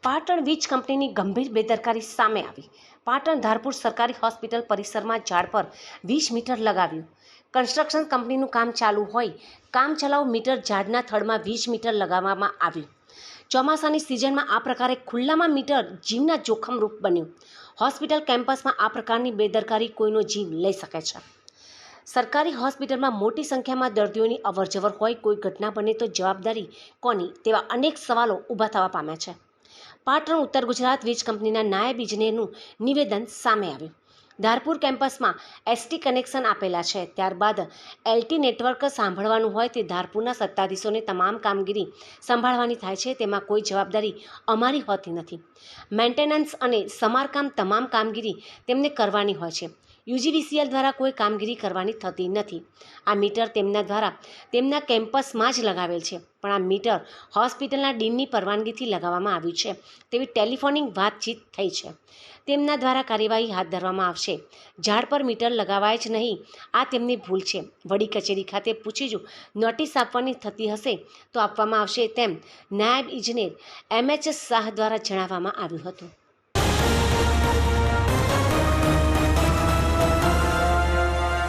પાટણ વીજ કંપનીની ગંભીર બેદરકારી સામે આવી। પાટણ ધારપુર સરકારી હોસ્પિટલ પરિસરમાં ઝાડ પર 20 મીટર લગાવ્યું। કન્સ્ટ્રક્શન કંપનીનું કામ ચાલુ હોય કામચલાઉ મીટર ઝાડના થડમાં 20 મીટર લગાવવામાં આવ્યું। ચોમાસાની સિઝનમાં આ પ્રકારે ખુલ્લામાં મીટર જીવના જોખમરૂપ બન્યું। હોસ્પિટલ કેમ્પસમાં આ પ્રકારની બેદરકારી કોઈનો જીવ લઈ શકે છે। સરકારી હોસ્પિટલમાં મોટી સંખ્યામાં દર્દીઓની અવરજવર હોય, કોઈ ઘટના બને તો જવાબદારી કોની તેવા અનેક સવાલો ઊભા થવા પામ્યા છે। પાટણ ઉત્તર ગુજરાત વીજ કંપનીના નાયબ ઇજનેરનું નિવેદન સામે આવ્યું। ધારપુર કેમ્પસમાં એસટી કનેક્શન આપેલા છે, ત્યારબાદ એલટી નેટવર્ક સાંભળવાનું હોય તે ધારપુરના સત્તાધીશોને તમામ કામગીરી સંભાળવાની થાય છે, તેમાં કોઈ જવાબદારી અમારી હોતી નથી। મેન્ટેનન્સ અને સમારકામ તમામ કામગીરી તેમને કરવાની હોય છે। યુજીવીસીએલ દ્વારા કોઈ કામગીરી કરવાની થતી નથી। આ મીટર તેમના દ્વારા તેમના કેમ્પસમાં જ લગાવેલ છે, પણ આ મીટર હોસ્પિટલના ડીનની પરવાનગીથી લગાવવામાં આવ્યું છે તેવી ટેલિફોનિક વાતચીત થઈ છે। તેમના દ્વારા કાર્યવાહી હાથ ધરવામાં આવશે। ઝાડ પર મીટર લગાવાય જ નહીં, આ તેમની ભૂલ છે। વડી કચેરી ખાતે પૂછી જો નોટિસ આપવાની થતી હશે તો આપવામાં આવશે, તેમ નાયબ ઇજનેર એમએચ શાહ દ્વારા જણાવવામાં આવ્યું હતું।